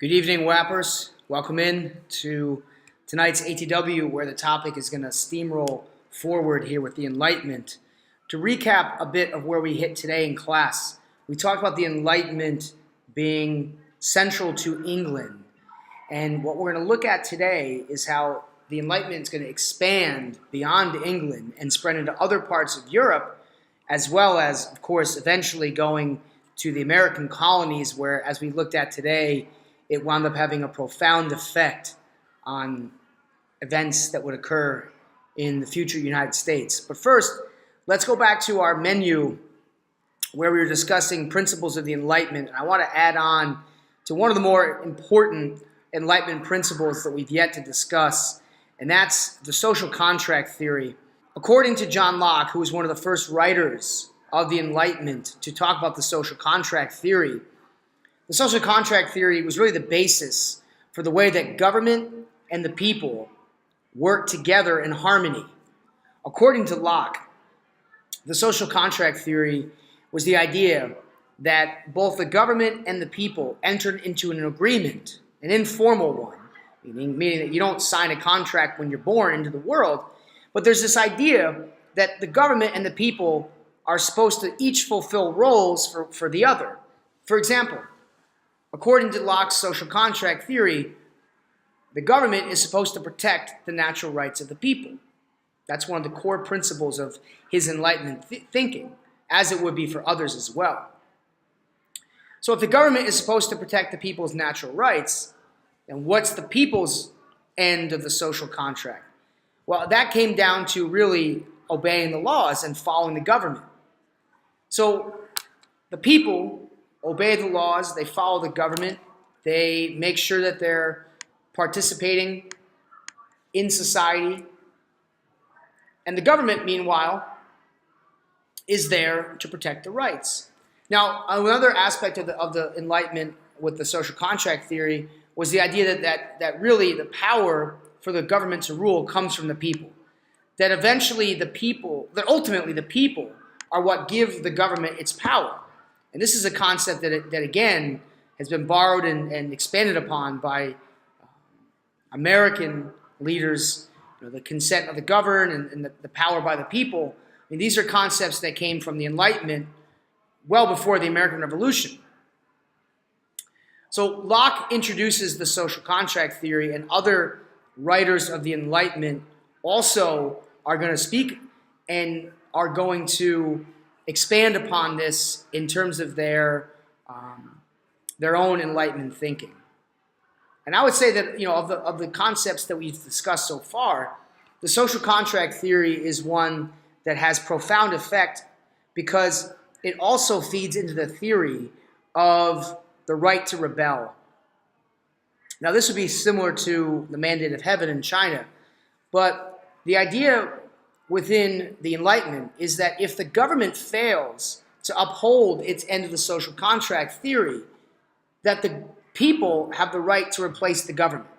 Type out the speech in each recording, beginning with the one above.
Good evening, Whappers. Welcome in to tonight's ATW, where the topic is going to steamroll forward here with the Enlightenment. To recap a bit of where we hit today in class, we talked about the Enlightenment being central to England. And what we're going to look at today is how the Enlightenment is going to expand beyond England and spread into other parts of Europe, as well as, of course, eventually going to the American colonies, where, as we looked at today, it wound up having a profound effect on events that would occur in the future United States. But first, let's go back to our menu where we were discussing principles of the Enlightenment. And I want to add on to one of the more important Enlightenment principles that we've yet to discuss, and that's the social contract theory. According to John Locke, who was one of the first writers of the Enlightenment to talk about the social contract theory, the social contract theory was really the basis for the way that government and the people work together in harmony. According to Locke, the social contract theory was the idea that both the government and the people entered into an agreement, an informal one, meaning that you don't sign a contract when you're born into the world, but there's this idea that the government and the people are supposed to each fulfill roles for the other. For example, according to Locke's social contract theory, the government is supposed to protect the natural rights of the people. That's one of the core principles of his Enlightenment thinking, as it would be for others as well. So if the government is supposed to protect the people's natural rights, then what's the people's end of the social contract? Well, that came down to really obeying the laws and following the government. So the people obey the laws, they follow the government, they make sure that they're participating in society. And the government, meanwhile, is there to protect the rights. Now, another aspect of the Enlightenment with the social contract theory was the idea that really the power for the government to rule comes from the people. That ultimately the people are what give the government its power. And this is a concept that again, has been borrowed and expanded upon by American leaders, the consent of the governed and the power by the people. I mean, these are concepts that came from the Enlightenment well before the American Revolution. So Locke introduces the social contract theory, and other writers of the Enlightenment also are going to speak and are going to expand upon this in terms of their own Enlightenment thinking. And I would say that, of the concepts that we've discussed so far, the social contract theory is one that has profound effect because it also feeds into the theory of the right to rebel. Now, this would be similar to the mandate of heaven in China, but the idea within the Enlightenment is that if the government fails to uphold its end of the social contract theory, that the people have the right to replace the government.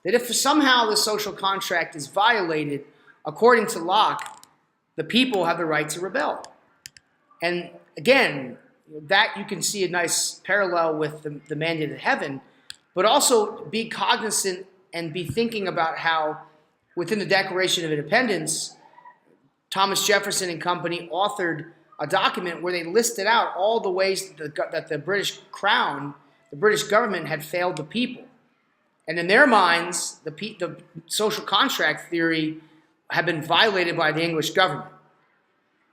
That if somehow the social contract is violated, according to Locke, the people have the right to rebel. And again, that you can see a nice parallel with the mandate of heaven, but also be cognizant and be thinking about how within the Declaration of Independence, Thomas Jefferson and company authored a document where they listed out all the ways that the British Crown, the British government, had failed the people. And in their minds, the social contract theory had been violated by the English government.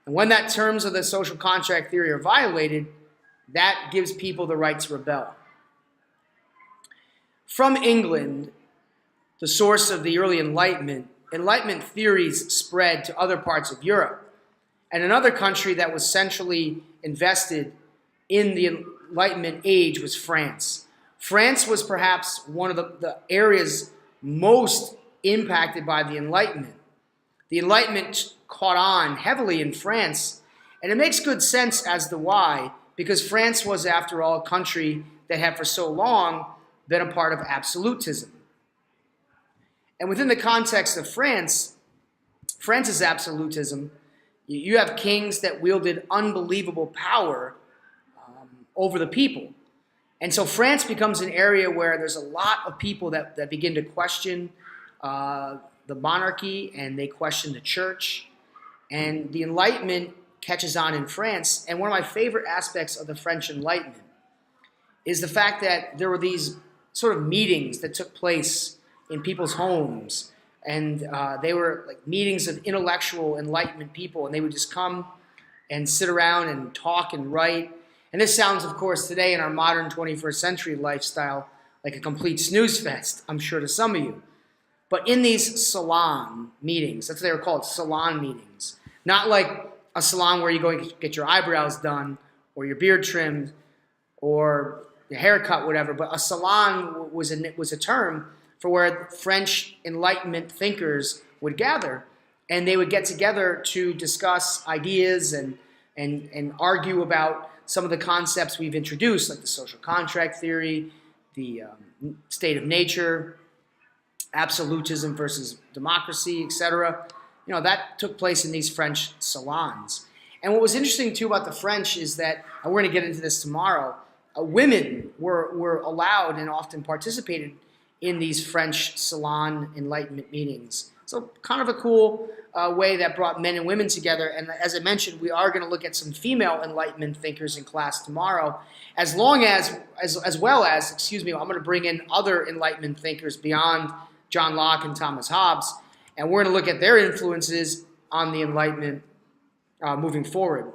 And when that terms of the social contract theory are violated, that gives people the right to rebel. From England, the source of the early Enlightenment theories spread to other parts of Europe. And another country that was centrally invested in the Enlightenment age was France. France was perhaps one of the areas most impacted by the Enlightenment. The Enlightenment caught on heavily in France, and it makes good sense as to why, because France was, after all, a country that had for so long been a part of absolutism. And within the context of France's absolutism, you have kings that wielded unbelievable power over the people. And so France becomes an area where there's a lot of people that begin to question the monarchy, and they question the church. And the Enlightenment catches on in France. And one of my favorite aspects of the French Enlightenment is the fact that there were these sort of meetings that took place in people's homes. And they were like meetings of intellectual Enlightenment people. And they would just come and sit around and talk and write. And this sounds, of course, today in our modern 21st century lifestyle like a complete snooze fest, I'm sure, to some of you. But in these salon meetings, that's what they were called, salon meetings. Not like a salon where you go and get your eyebrows done or your beard trimmed or your haircut, whatever. But a salon was a term for where French Enlightenment thinkers would gather. And they would get together to discuss ideas and argue about some of the concepts we've introduced, like the social contract theory, the state of nature, absolutism versus democracy, etc. That took place in these French salons. And what was interesting, too, about the French is that, and we're going to get into this tomorrow, women were allowed and often participated in these French salon Enlightenment meetings. So kind of a cool way that brought men and women together. And as I mentioned, we are going to look at some female Enlightenment thinkers in class tomorrow, as well as, I'm going to bring in other Enlightenment thinkers beyond John Locke and Thomas Hobbes, and we're going to look at their influences on the Enlightenment moving forward.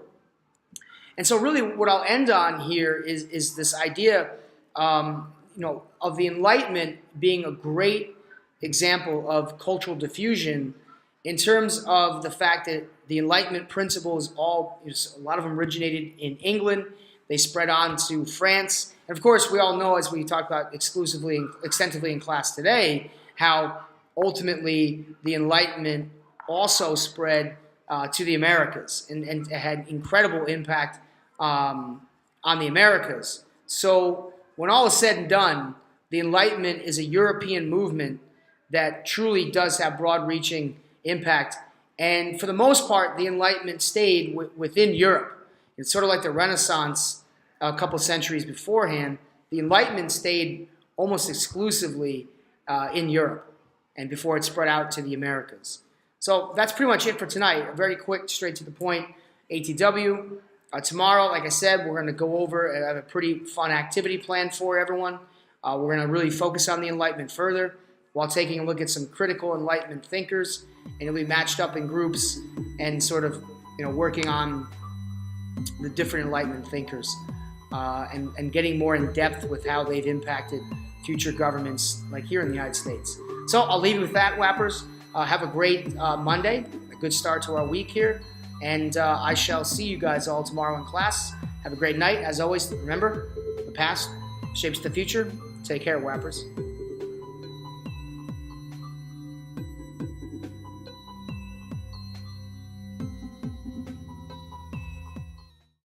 And so really what I'll end on here is this idea of the Enlightenment being a great example of cultural diffusion in terms of the fact that the Enlightenment principles, a lot of them originated in England. They spread on to France. And of course, we all know, as we talked about extensively in class today, how ultimately the Enlightenment also spread to the Americas and had incredible impact on the Americas. So when all is said and done, the Enlightenment is a European movement that truly does have broad-reaching impact. And for the most part, the Enlightenment stayed within Europe. It's sort of like the Renaissance a couple centuries beforehand. The Enlightenment stayed almost exclusively in Europe and before it spread out to the Americas. So that's pretty much it for tonight. A very quick, straight to the point ATW. Tomorrow, like I said, we're going to go over and have a pretty fun activity planned for everyone. We're going to really focus on the Enlightenment further while taking a look at some critical Enlightenment thinkers, and it'll be matched up in groups and sort of working on the different Enlightenment thinkers and getting more in depth with how they've impacted future governments like here in the United States. So I'll leave you with that, Whappers. Have a great Monday, a good start to our week here, and I shall see you guys all tomorrow in class. Have a great night. As always, remember, the past shapes the future. Take care, Whappers.